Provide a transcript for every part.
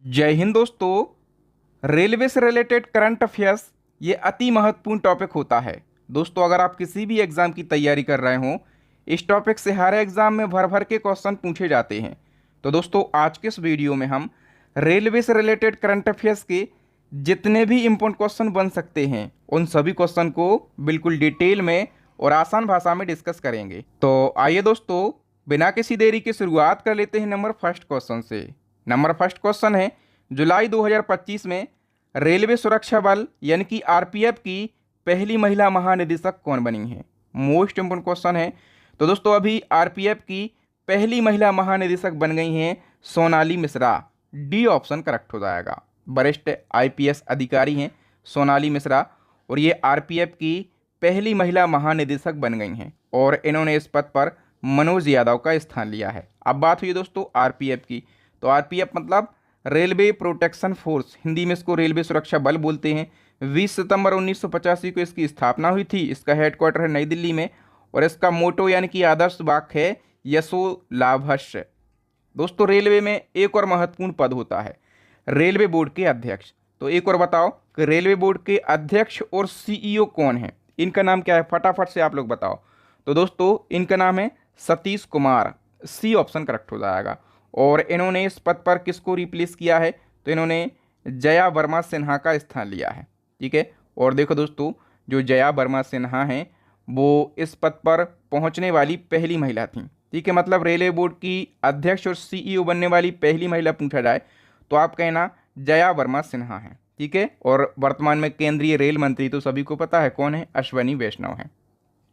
जय हिंद दोस्तों। रेलवे से रिलेटेड करंट अफेयर्स ये अति महत्वपूर्ण टॉपिक होता है। दोस्तों, अगर आप किसी भी एग्ज़ाम की तैयारी कर रहे हो, इस टॉपिक से हर एग्ज़ाम में भर भर के क्वेश्चन पूछे जाते हैं। तो दोस्तों, आज के इस वीडियो में हम रेलवे से रिलेटेड करंट अफेयर्स के जितने भी इम्पोर्टेंट क्वेश्चन बन सकते हैं उन सभी क्वेश्चन को बिल्कुल डिटेल में और आसान भाषा में डिस्कस करेंगे। तो आइए दोस्तों, बिना किसी देरी की शुरुआत कर लेते हैं नंबर फर्स्ट क्वेश्चन से। नंबर फर्स्ट क्वेश्चन है, जुलाई 2025 में रेलवे सुरक्षा बल यानी कि आरपीएफ की पहली महिला महानिदेशक कौन बनी है? मोस्ट इंपोर्टेंट क्वेश्चन है। तो दोस्तों, अभी आरपीएफ की पहली महिला महानिदेशक बन गई हैं Sonali Mishra. D option correct हो जाएगा। वरिष्ठ आईपीएस अधिकारी हैं सोनाली मिश्रा, और ये आरपीएफ की पहली महिला महानिदेशक बन गई हैं और इन्होंने इस पद पर मनोज यादव का स्थान लिया है। अब बात हुई दोस्तों आरपीएफ की, तो आरपीएफ मतलब रेलवे प्रोटेक्शन फोर्स, हिंदी में इसको रेलवे सुरक्षा बल बोलते हैं। 20 सितंबर 1985 को इसकी स्थापना हुई थी। इसका हेडक्वार्टर है नई दिल्ली में और इसका मोटो यानी कि आदर्श वाक्य है यशो लाभस्य। दोस्तों, रेलवे में एक और महत्वपूर्ण पद होता है रेलवे बोर्ड के अध्यक्ष। तो एक और बताओ कि रेलवे बोर्ड के अध्यक्ष और सीईओ कौन है? इनका नाम क्या है? फटाफट से आप लोग बताओ। तो दोस्तों, इनका नाम है Satish Kumar. C option correct हो जाएगा। और इन्होंने इस पद पर किसको रिप्लेस किया है? तो इन्होंने जया वर्मा सिन्हा का स्थान लिया है। ठीक है। और देखो दोस्तों, जो जया वर्मा सिन्हा हैं वो इस पद पर पहुंचने वाली पहली महिला थी। ठीक है, मतलब रेलवे बोर्ड की अध्यक्ष और सीईओ बनने वाली पहली महिला पूछा जाए तो आप कहना जया वर्मा सिन्हा है। ठीक है। और वर्तमान में केंद्रीय रेल मंत्री तो सभी को पता है कौन है, अश्वनी वैष्णव है।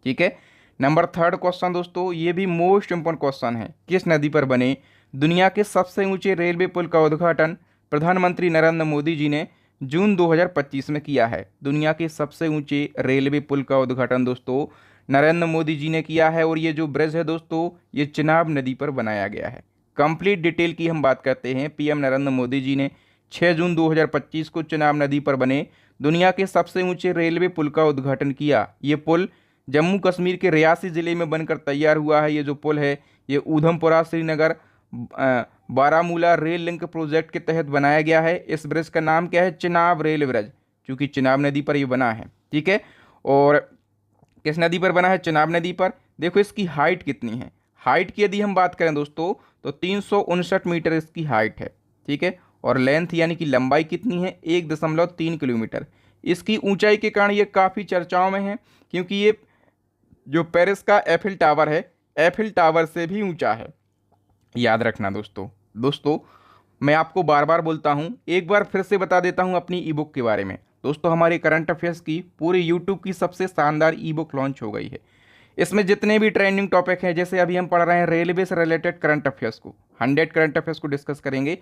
ठीक है। नंबर थर्ड क्वेश्चन दोस्तों, ये भी मोस्ट इंपोर्टेंट क्वेश्चन है। किस नदी पर बने दुनिया के सबसे ऊंचे रेलवे पुल का उद्घाटन प्रधानमंत्री नरेंद्र मोदी जी ने जून 2025 में किया है? दुनिया के सबसे ऊंचे रेलवे पुल का उद्घाटन दोस्तों नरेंद्र मोदी जी ने किया है। और ये जो ब्रिज है दोस्तों, ये चिनाब नदी पर बनाया गया है। कंप्लीट डिटेल की हम बात करते हैं। पीएम नरेंद्र मोदी जी ने 6 जून 2025 को चिनाब नदी पर बने दुनिया के सबसे ऊंचे रेलवे पुल का उद्घाटन किया। ये पुल जम्मू कश्मीर के रियासी ज़िले में बनकर तैयार हुआ है। ये जो पुल है ये Udhampur Srinagar Baramulla rail link project के तहत बनाया गया है। इस ब्रिज का नाम क्या है? चिनाब रेल ब्रिज, क्योंकि चिनाब नदी पर ये बना है। ठीक है। और किस नदी पर बना है? चिनाब नदी पर। देखो इसकी हाइट कितनी है। हाइट की यदि हम बात करें दोस्तों तो 359 मीटर इसकी हाइट है। ठीक है। और लेंथ यानी कि लंबाई कितनी है? 1.3 किलोमीटर। इसकी ऊंचाई के कारण ये काफ़ी चर्चाओं में है, क्योंकि ये जो पेरिस का एफिल टावर है, एफिल टावर से भी ऊंचा है। याद रखना दोस्तों। दोस्तों, मैं आपको बार बार बोलता हूं, एक बार फिर से बता देता हूं अपनी ई बुक के बारे में। दोस्तों, हमारे करंट अफेयर्स की पूरी यूट्यूब की सबसे शानदार ई बुक लॉन्च हो गई है। इसमें जितने भी ट्रेंडिंग टॉपिक हैं, जैसे अभी हम पढ़ रहे हैं रेलवे से रिलेटेड करंट अफेयर्स को, 100 करंट अफेयर्स को डिस्कस करेंगे,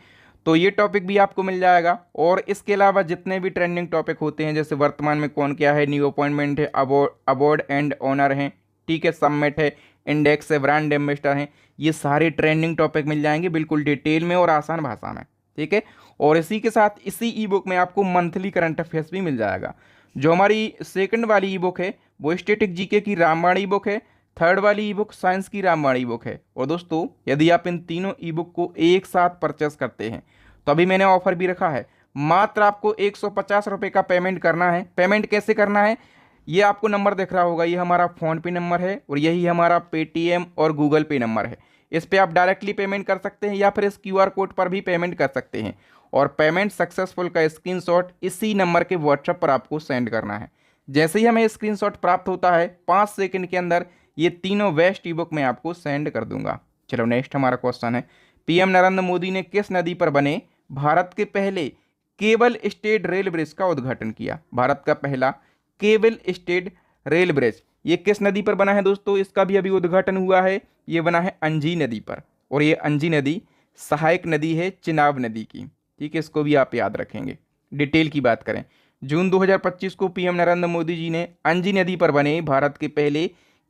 तो ये टॉपिक भी आपको मिल जाएगा। और इसके अलावा जितने भी ट्रेंडिंग टॉपिक होते हैं, जैसे वर्तमान में कौन क्या है, न्यू अपॉइंटमेंट है, अवार्ड एंड ऑनर हैं, ठीक है, सबमिट है, इंडेक्स है, ब्रांड एम्बेसडर हैं, ये सारे ट्रेंडिंग टॉपिक मिल जाएंगे बिल्कुल डिटेल में और आसान भाषा में। ठीक है। और इसी के साथ इसी ई बुक में आपको मंथली करंट अफेयर्स भी मिल जाएगा। जो हमारी सेकंड वाली ई बुक है वो स्टैटिक जीके की रामबाण ई बुक है। थर्ड वाली ई बुक साइंस की रामबाण ई बुक है। और दोस्तों, यदि आप इन तीनों ई बुक को एक साथ परचेस करते हैं तो अभी मैंने ऑफर भी रखा है। मात्र आपको 150 रुपये का पेमेंट करना है। पेमेंट कैसे करना है? ये आपको नंबर दिख रहा होगा, ये हमारा फ़ोन पे नंबर है और यही हमारा पेटीएम और गूगल पे नंबर है। इस पे आप डायरेक्टली पेमेंट कर सकते हैं या फिर इस क्यूआर कोड पर भी पेमेंट कर सकते हैं। और पेमेंट सक्सेसफुल का स्क्रीनशॉट इसी नंबर के व्हाट्सएप पर आपको सेंड करना है। जैसे ही हमें स्क्रीनशॉट प्राप्त होता है 5 सेकंड के अंदर ये तीनों बेस्ट ई बुक मैं आपको सेंड कर दूंगा। चलो, नेक्स्ट हमारा क्वेश्चन है, पीएम नरेंद्र मोदी ने किस नदी पर बने भारत के पहले केबल स्टेड रेल ब्रिज का उद्घाटन किया? भारत का पहला केबल स्टेड रेल ब्रिज ये किस नदी पर बना है दोस्तों? इसका भी अभी उद्घाटन हुआ है। ये बना है अंजी नदी पर, और ये अंजी नदी सहायक नदी है चिनाब नदी की। ठीक है, इसको भी आप याद रखेंगे। डिटेल की बात करें, जून 2025 को पीएम नरेंद्र मोदी जी ने अंजी नदी पर बने भारत के पहले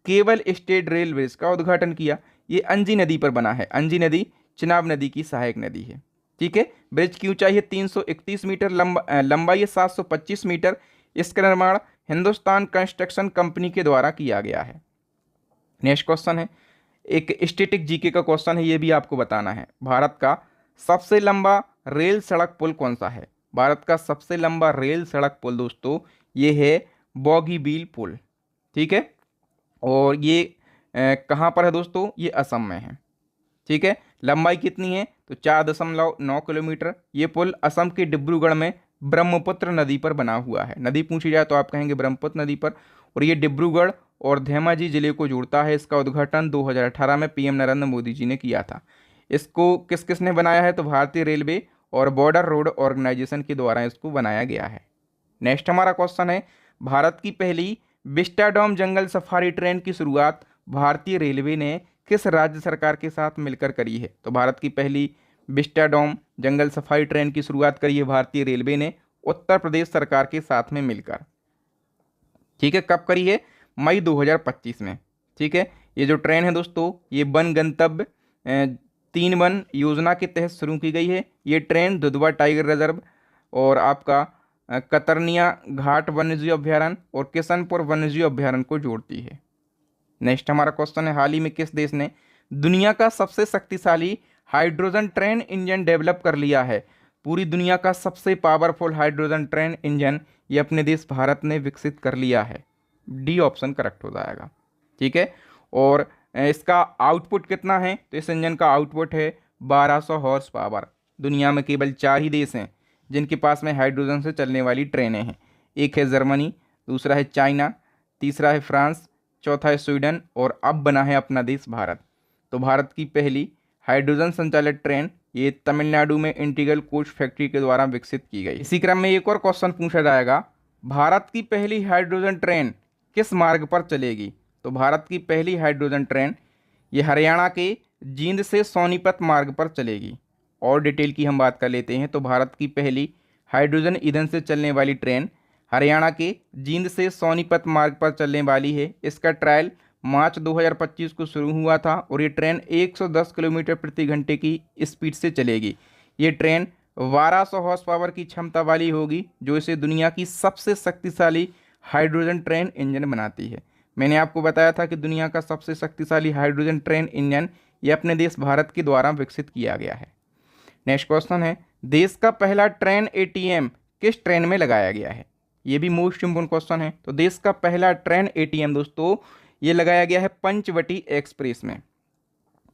केबल स्टेड रेल ब्रिज का उद्घाटन किया। ये अंजी नदी पर बना है। अंजी नदी चिनाब नदी की सहायक नदी है। ठीक है। ब्रिज की ऊंचाई है 331 मीटर, लंबाई है 725 मीटर। इसका निर्माण हिंदुस्तान कंस्ट्रक्शन कंपनी के द्वारा किया गया है। नेक्स्ट क्वेश्चन है, एक स्टैटिक जीके का क्वेश्चन है, ये भी आपको बताना है। भारत का सबसे लंबा रेल सड़क पुल कौन सा है? भारत का सबसे लंबा रेल सड़क पुल दोस्तों ये है बोगीबील पुल। ठीक है, और ये कहाँ पर है दोस्तों? ये असम में है। ठीक है, लंबाई कितनी है? तो 4.9 किलोमीटर। ये पुल असम के डिब्रूगढ़ में ब्रह्मपुत्र नदी पर बना हुआ है। नदी पूछी जाए तो आप कहेंगे ब्रह्मपुत्र नदी पर, और ये डिब्रूगढ़ और धेमाजी जिले को जोड़ता है। इसका उद्घाटन 2018 में पीएम नरेंद्र मोदी जी ने किया था। इसको किस किसने बनाया है? तो भारतीय रेलवे और बॉर्डर रोड ऑर्गेनाइजेशन के द्वारा इसको बनाया गया है। नेक्स्ट हमारा क्वेश्चन है, भारत की पहली विस्टाडोम जंगल सफारी ट्रेन की शुरुआत भारतीय रेलवे ने किस राज्य सरकार के साथ मिलकर करी है? तो भारत की पहली विस्टाडोम जंगल सफारी ट्रेन की शुरुआत करी है भारतीय रेलवे ने उत्तर प्रदेश सरकार के साथ में मिलकर। ठीक है, कब करी है? मई 2025 में। ठीक है, ये जो ट्रेन है दोस्तों ये वन गंतव्य 3 वन योजना के तहत शुरू की गई है। ये ट्रेन दुधवा टाइगर रिजर्व और आपका कतरनिया घाट वन्यजीव अभ्यारण्य और किशनपुर वन्यजीव अभ्यारण्य को जोड़ती है। नेक्स्ट हमारा क्वेश्चन है, हाल ही में किस देश ने दुनिया का सबसे शक्तिशाली हाइड्रोजन ट्रेन इंजन डेवलप कर लिया है? पूरी दुनिया का सबसे पावरफुल हाइड्रोजन ट्रेन इंजन ये अपने देश भारत ने विकसित कर लिया है। डी ऑप्शन करेक्ट हो जाएगा। ठीक है, और इसका आउटपुट कितना है? तो इस इंजन का आउटपुट है 1200 हॉर्स पावर। दुनिया में केवल 4 ही देश हैं जिनके पास में हाइड्रोजन से चलने वाली ट्रेनें हैं। एक है जर्मनी, दूसरा है चाइना, तीसरा है फ्रांस, चौथा है स्वीडन और अब बना है अपना देश भारत। तो भारत की पहली हाइड्रोजन संचालित ट्रेन ये तमिलनाडु में इंटीग्रल कोच फैक्ट्री के द्वारा विकसित की गई। इसी क्रम में एक और क्वेश्चन पूछा जाएगा, भारत की पहली हाइड्रोजन ट्रेन किस मार्ग पर चलेगी? तो भारत की पहली हाइड्रोजन ट्रेन ये हरियाणा के जींद से सोनीपत मार्ग पर चलेगी। और डिटेल की हम बात कर लेते हैं तो भारत की पहली हाइड्रोजन ईंधन से चलने वाली ट्रेन हरियाणा के जींद से सोनीपत मार्ग पर चलने वाली है। इसका ट्रायल मार्च 2025 को शुरू हुआ था और ये ट्रेन 110 किलोमीटर प्रति घंटे की स्पीड से चलेगी। ये ट्रेन 1200 हॉर्स पावर की क्षमता वाली होगी, जो इसे दुनिया की सबसे शक्तिशाली हाइड्रोजन ट्रेन इंजन बनाती है। मैंने आपको बताया था कि दुनिया का सबसे शक्तिशाली हाइड्रोजन ट्रेन इंजन ये अपने देश भारत के द्वारा विकसित किया गया है। नेक्स्ट क्वेश्चन है, देश का पहला ट्रेन एटीएम किस ट्रेन में लगाया गया है? ये भी मोस्ट इम्पोर्टेंट क्वेश्चन है। तो देश का पहला ट्रेन एटीएम दोस्तों ये लगाया गया है पंचवटी एक्सप्रेस में।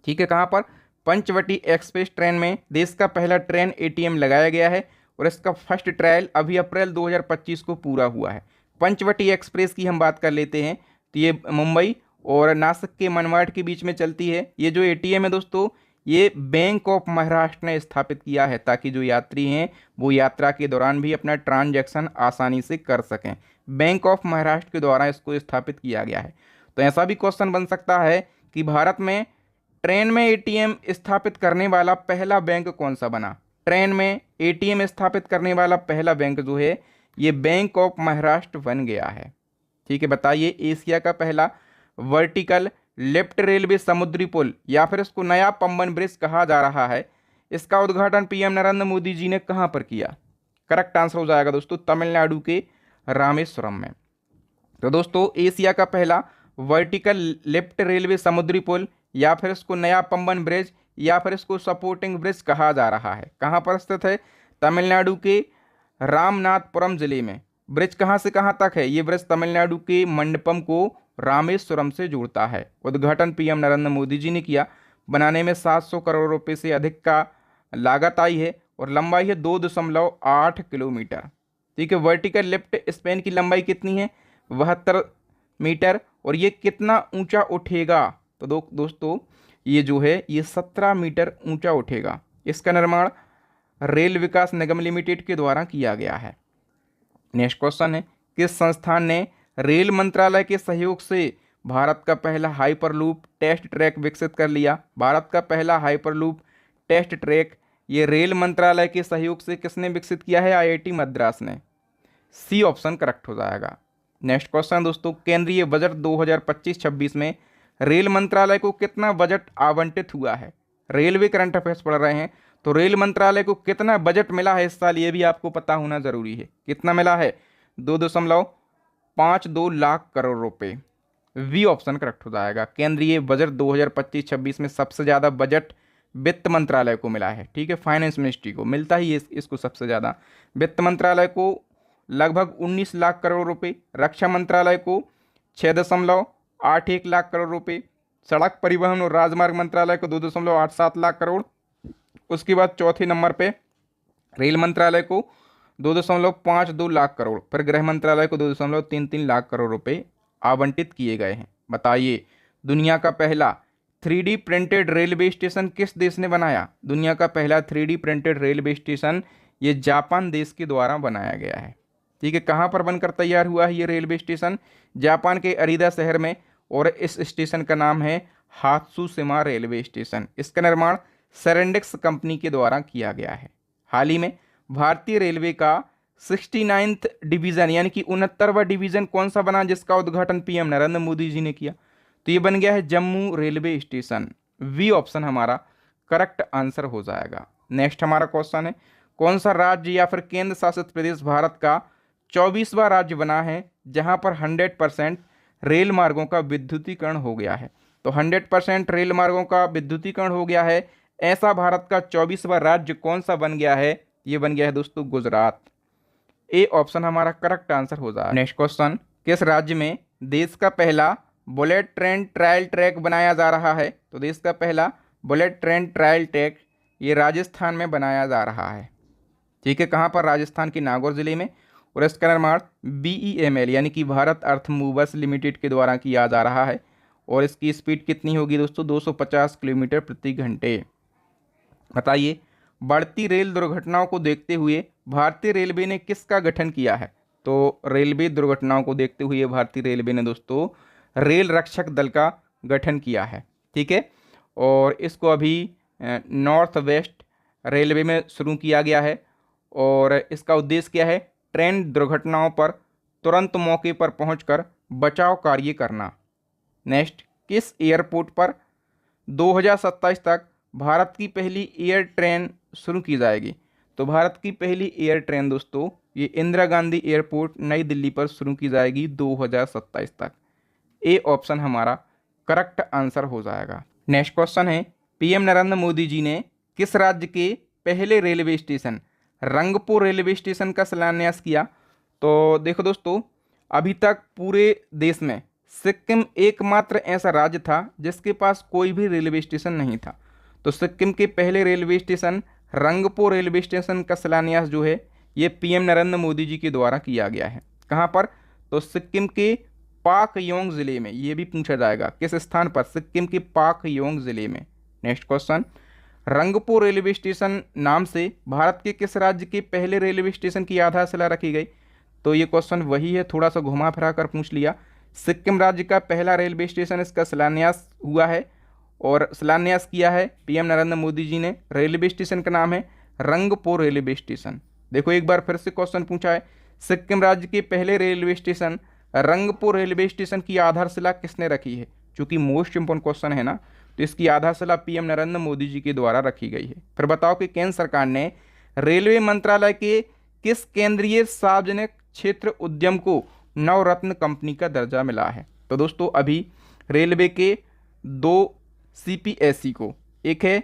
ठीक है, कहाँ पर? पंचवटी एक्सप्रेस ट्रेन में देश का पहला ट्रेन एटीएम लगाया गया है और इसका फर्स्ट ट्रायल अभी अप्रैल 2025 को पूरा हुआ है। पंचवटी एक्सप्रेस की हम बात कर लेते हैं तो ये मुंबई और नासिक के मनमाड के बीच में चलती है। ये जो एटीएम है दोस्तों ये बैंक ऑफ महाराष्ट्र ने स्थापित किया है ताकि जो यात्री हैं वो यात्रा के दौरान भी अपना ट्रांजैक्शन आसानी से कर सकें। बैंक ऑफ महाराष्ट्र के द्वारा इसको स्थापित किया गया है। तो ऐसा भी क्वेश्चन बन सकता है कि भारत में ट्रेन में एटीएम स्थापित करने वाला पहला बैंक कौन सा बना? ट्रेन में एटीएम स्थापित करने वाला पहला बैंक जो है ये बैंक ऑफ महाराष्ट्र बन गया है। ठीक है, बताइए एशिया का पहला वर्टिकल लिफ्ट रेलवे समुद्री पुल या फिर इसको नया पंबन ब्रिज कहा जा रहा है, इसका उद्घाटन पीएम नरेंद्र मोदी जी ने कहां पर किया? करेक्ट आंसर हो जाएगा दोस्तों तमिलनाडु के रामेश्वरम में। तो दोस्तों एशिया का पहला वर्टिकल लिफ्ट रेलवे समुद्री पुल या फिर इसको नया पंबन ब्रिज या फिर इसको सपोर्टिंग ब्रिज कहा जा रहा है, कहां पर स्थित है? तमिलनाडु के रामनाथपुरम जिले में। ब्रिज कहां से कहां तक है? ये ब्रिज तमिलनाडु के मंडपम को रामेश्वरम से जोड़ता है। उद्घाटन पीएम नरेंद्र मोदी जी ने किया। बनाने में 700 करोड़ रुपए से अधिक का लागत आई है और लंबाई है 2.8 किलोमीटर। ठीक है, वर्टिकल लिफ्ट स्पैन की लंबाई कितनी है? 72 मीटर। और ये कितना ऊंचा उठेगा? तो दोस्तों ये जो है ये 17 मीटर ऊंचा उठेगा। इसका निर्माण रेल विकास निगम लिमिटेड के द्वारा किया गया है। नेक्स्ट क्वेश्चन है, किस संस्थान ने रेल मंत्रालय के सहयोग से भारत का पहला हाइपरलूप टेस्ट ट्रैक विकसित कर लिया? भारत का पहला हाइपरलूप टेस्ट ट्रैक ये रेल मंत्रालय के सहयोग से किसने विकसित किया है? आईआईटी मद्रास ने। सी ऑप्शन करेक्ट हो जाएगा। नेक्स्ट क्वेश्चन दोस्तों, केंद्रीय बजट 2025-26 में रेल मंत्रालय को कितना बजट आवंटित हुआ है? रेलवे करंट अफेयर्स पढ़ रहे हैं तो रेल मंत्रालय को कितना बजट मिला है इस साल ये भी आपको पता होना जरूरी है। कितना मिला है? 2.52 लाख करोड़ रुपए। वी ऑप्शन करेक्ट हो जाएगा। केंद्रीय बजट 2025-26 में सबसे ज़्यादा बजट वित्त मंत्रालय को मिला है, ठीक है, फाइनेंस मिनिस्ट्री को मिलता ही इसको सबसे ज़्यादा। वित्त मंत्रालय को लगभग 19 लाख करोड़ रुपए, रक्षा मंत्रालय को 6.81 लाख करोड़ रुपए, सड़क परिवहन और राजमार्ग मंत्रालय को 2.87 लाख करोड़, उसके बाद चौथे नंबर पे रेल मंत्रालय को 2.52 लाख करोड़, फिर गृह मंत्रालय को 2.33 लाख करोड़ रुपए आवंटित किए गए हैं। बताइए दुनिया का पहला 3D प्रिंटेड रेलवे स्टेशन किस देश ने बनाया? दुनिया का पहला 3D प्रिंटेड रेलवे स्टेशन ये जापान देश के द्वारा बनाया गया है, ठीक है। कहाँ पर बनकर तैयार हुआ है ये रेलवे स्टेशन? जापान के अरीदा शहर में, और इस स्टेशन का नाम है हात्सुशिमा रेलवे स्टेशन। इसका निर्माण सेरेंडिक्स कंपनी के द्वारा किया गया है। हाल ही में भारतीय रेलवे का 69th डिवीज़न यानी कि 69वां डिवीज़न कौन सा बना जिसका उद्घाटन पीएम नरेंद्र मोदी जी ने किया? तो ये बन गया है Jammu railway station. B option हमारा करेक्ट आंसर हो जाएगा। नेक्स्ट हमारा क्वेश्चन है, कौन सा राज्य या फिर केंद्र शासित प्रदेश भारत का 24वां राज्य बना है जहां पर 100% रेल मार्गों का विद्युतीकरण हो गया है? तो 100% रेल मार्गों का विद्युतीकरण हो गया है, ऐसा भारत का 24वां राज्य कौन सा बन गया है? ये बन गया है दोस्तों गुजरात। ए ऑप्शन हमारा करेक्ट आंसर हो जाएगा। नेक्स्ट क्वेश्चन, किस राज्य में देश का पहला बुलेट ट्रेन ट्रायल ट्रैक बनाया जा रहा है? तो देश का पहला बुलेट ट्रेन ट्रायल ट्रैक ये राजस्थान में बनाया जा रहा है, ठीक है। कहाँ पर? राजस्थान के नागौर जिले में, और इसका निर्माण BEML यानी कि भारत अर्थ मूवर्स लिमिटेड के द्वारा किया जा रहा है, और इसकी स्पीड कितनी होगी दोस्तों? 250 किलोमीटर प्रति घंटे। बताइए बढ़ती रेल दुर्घटनाओं को देखते हुए भारतीय रेलवे ने किसका गठन किया है? तो रेलवे दुर्घटनाओं को देखते हुए भारतीय रेलवे ने दोस्तों रेल रक्षक दल का गठन किया है, ठीक है। और इसको अभी नॉर्थ वेस्ट रेलवे में शुरू किया गया है, और इसका उद्देश्य क्या है? ट्रेन दुर्घटनाओं पर तुरंत मौके पर पहुंचकर बचाव कार्य करना। नेक्स्ट, किस एयरपोर्ट पर 2027 तक भारत की पहली एयर ट्रेन शुरू की जाएगी? तो भारत की पहली एयर ट्रेन दोस्तों ये इंदिरा गांधी एयरपोर्ट नई दिल्ली पर शुरू की जाएगी 2027 तक। ए ऑप्शन हमारा करेक्ट आंसर हो जाएगा। नेक्स्ट क्वेश्चन है, पीएम नरेंद्र मोदी जी ने किस राज्य के पहले railway station Rangpur railway station का शिलान्यास किया? तो देखो दोस्तों, अभी तक पूरे देश में सिक्किम एकमात्र ऐसा राज्य था जिसके पास कोई भी रेलवे स्टेशन नहीं था। तो सिक्किम के पहले railway station Rangpur railway station का शिलान्यास जो है ये पीएम नरेंद्र मोदी जी के द्वारा किया गया है। कहाँ पर? तो सिक्किम के पाकयोंग जिले में। ये भी पूछा जाएगा किस स्थान पर? सिक्किम के पाकयोंग जिले में। Next question, Rangpur railway station नाम से भारत के किस राज्य के पहले रेलवे स्टेशन की आधारशिला रखी गई? तो ये क्वेश्चन वही है, थोड़ा सा घुमा फिरा कर पूछ लिया। सिक्किम राज्य का पहला रेलवे स्टेशन इसका शिलान्यास हुआ है, और शिलान्यास किया है पीएम नरेंद्र मोदी जी ने। रेलवे स्टेशन का नाम है रंगपुर रेलवे स्टेशन। देखो एक बार फिर से क्वेश्चन पूछा है, सिक्किम राज्य के पहले railway station Rangpur railway station की आधारशिला किसने रखी है? चूंकि मोस्ट इंपोर्टेंट क्वेश्चन है ना, तो इसकी आधारशिला पीएम नरेंद्र मोदी जी के द्वारा रखी गई है। फिर बताओ कि केंद्र सरकार ने रेलवे मंत्रालय के किस केंद्रीय सार्वजनिक क्षेत्र उद्यम को नवरत्न कंपनी का दर्जा मिला है? तो दोस्तों अभी रेलवे के 2 CPSE को, एक है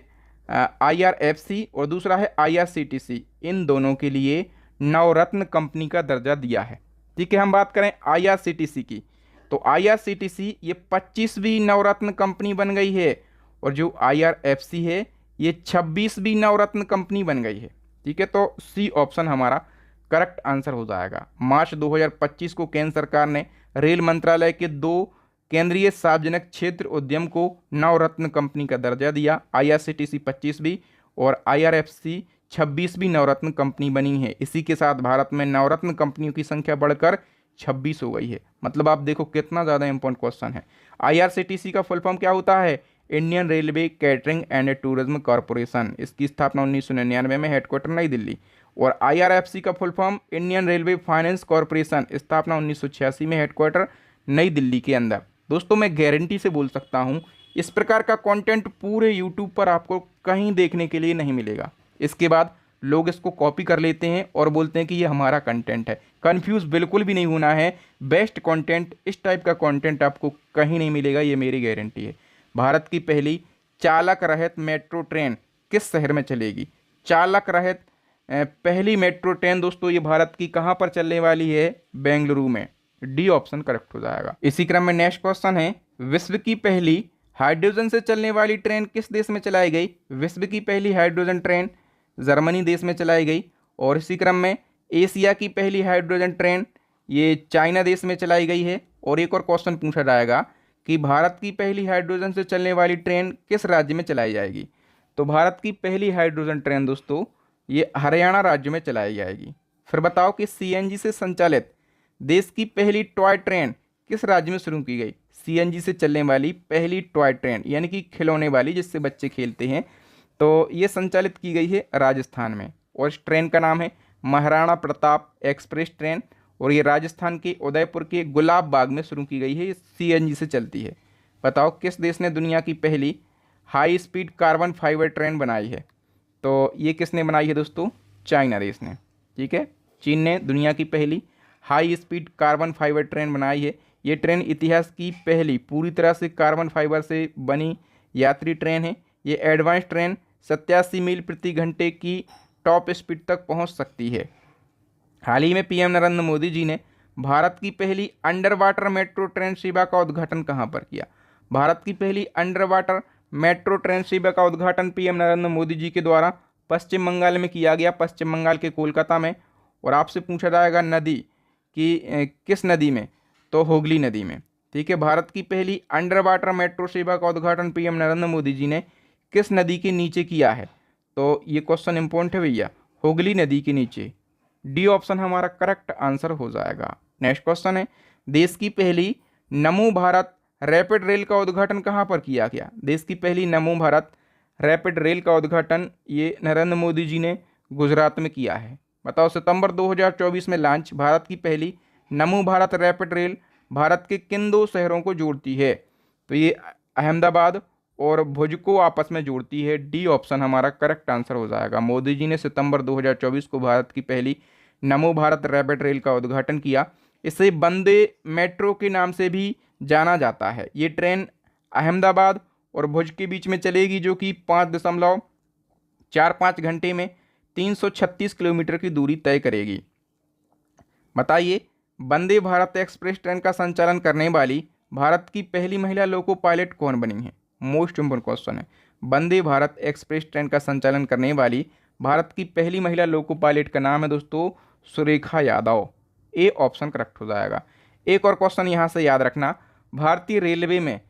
IRFC और दूसरा है IRCTC, इन दोनों के लिए नवरत्न कंपनी का दर्जा दिया है, ठीक है। हम बात करें IRCTC की, तो IRCTC ये 25वीं नवरत्न कंपनी बन गई है, और जो IRFC है ये 26वीं नवरत्न कंपनी बन गई है, ठीक है। तो सी ऑप्शन हमारा करेक्ट आंसर हो जाएगा। मार्च 2025 को केंद्र सरकार ने रेल मंत्रालय के 2 केंद्रीय सार्वजनिक क्षेत्र उद्यम को नवरत्न कंपनी का दर्जा दिया। IRCTC 25वीं और IRFC 26वीं नवरत्न कंपनी बनी है। इसी के साथ भारत में नवरत्न कंपनियों की संख्या बढ़कर 26 हो गई है। मतलब आप देखो कितना ज़्यादा इंपॉर्टेंट क्वेश्चन है। IRCTC का फुल फॉर्म क्या होता है? Indian railway catering and tourism corporation. इसकी स्थापना 1999 में, हेडक्वार्टर नई दिल्ली। और IRFC का full form Indian railway finance corporation, स्थापना 1986 में, हेडक्वार्टर नई दिल्ली के अंदर। दोस्तों मैं गारंटी से बोल सकता हूँ इस प्रकार का कंटेंट पूरे यूट्यूब पर आपको कहीं देखने के लिए नहीं मिलेगा। इसके बाद लोग इसको कॉपी कर लेते हैं और बोलते हैं कि ये हमारा कंटेंट है। कंफ्यूज बिल्कुल भी नहीं होना है। बेस्ट कंटेंट, इस टाइप का कंटेंट आपको कहीं नहीं मिलेगा, ये मेरी गारंटी है। भारत की पहली चालक रहित मेट्रो ट्रेन किस शहर में चलेगी? चालक रहित पहली मेट्रो ट्रेन दोस्तों ये भारत की कहाँ पर चलने वाली है? बेंगलुरु में। डी ऑप्शन करेक्ट हो जाएगा। इसी क्रम में नेक्स्ट क्वेश्चन है, विश्व की पहली हाइड्रोजन से चलने वाली ट्रेन किस देश में चलाई गई? विश्व की पहली हाइड्रोजन ट्रेन जर्मनी देश में चलाई गई। और इसी क्रम में एशिया की पहली हाइड्रोजन ट्रेन ये चाइना देश में चलाई गई है। और एक और क्वेश्चन पूछा जाएगा कि भारत की पहली हाइड्रोजन से चलने वाली ट्रेन किस राज्य में चलाई जाएगी? तो भारत की पहली हाइड्रोजन ट्रेन दोस्तों ये हरियाणा राज्य में चलाई जाएगी। फिर बताओ कि सीएनजी से संचालित देश की पहली टॉय ट्रेन किस राज्य में शुरू की गई? सीएनजी से चलने वाली पहली टॉय ट्रेन यानी कि खिलौने वाली जिससे बच्चे खेलते हैं, तो ये संचालित की गई है राजस्थान में। और इस ट्रेन का नाम है महाराणा प्रताप एक्सप्रेस ट्रेन और ये राजस्थान के उदयपुर के गुलाब बाग में शुरू की गई है। ये सीएनजी से चलती है। बताओ किस देश ने दुनिया की पहली high speed carbon fibre train बनाई है? तो ये किसने बनाई है दोस्तों? चाइना देश ने। ठीक है, चीन ने दुनिया की पहली high speed carbon fibre train बनाई है। ये ट्रेन इतिहास की पहली पूरी तरह से कार्बन फाइबर से बनी यात्री ट्रेन है। ये एडवांस ट्रेन 87 मील प्रति घंटे की टॉप स्पीड तक पहुंच सकती है। हाल ही में पीएम नरेंद्र मोदी जी ने भारत की पहली अंडर वाटर मेट्रो ट्रेन सेवा का उद्घाटन कहां पर किया? भारत की पहली अंडर वाटर मेट्रो ट्रेन सेवा का उद्घाटन पीएम नरेंद्र मोदी जी के द्वारा पश्चिम बंगाल में किया गया, पश्चिम बंगाल के कोलकाता में। और आपसे पूछा जाएगा नदी कि किस नदी में? तो हुगली नदी में। ठीक है, भारत की पहली अंडर वाटर मेट्रो सेवा का उद्घाटन पीएम नरेंद्र मोदी जी ने किस नदी के नीचे किया है? तो ये क्वेश्चन इंपॉर्टेंट है भैया, हुगली नदी के नीचे। डी ऑप्शन हमारा करेक्ट आंसर हो जाएगा। नेक्स्ट क्वेश्चन है, देश की पहली नमो भारत रैपिड रेल का उद्घाटन कहाँ पर किया गया? देश की पहली नमो भारत रैपिड रेल का उद्घाटन ये नरेंद्र मोदी जी ने गुजरात में किया है। बताओ सितंबर 2024 में लॉन्च भारत की पहली नमो भारत रैपिड रेल भारत के किन दो शहरों को जोड़ती है? तो ये अहमदाबाद और भुज को आपस में जोड़ती है। डी ऑप्शन हमारा करेक्ट आंसर हो जाएगा। मोदी जी ने सितंबर 2024 को भारत की पहली नमो भारत रैपिड रेल का उद्घाटन किया। इसे वंदे मेट्रो के नाम से भी जाना जाता है। ये ट्रेन अहमदाबाद और भुज के बीच में चलेगी, जो कि 5.45 घंटे में 336 किलोमीटर की दूरी तय करेगी। बताइए, वंदे भारत एक्सप्रेस ट्रेन का संचालन करने वाली भारत की पहली महिला लोको पायलट कौन बनी है? मोस्ट इंपोर्टेंट क्वेश्चन है। वंदे भारत एक्सप्रेस ट्रेन का संचालन करने वाली भारत की पहली महिला लोको पायलट का नाम है दोस्तों Surekha Yadav. A option correct हो जाएगा। एक और क्वेश्चन यहाँ से याद रखना, भारतीय रेलवे में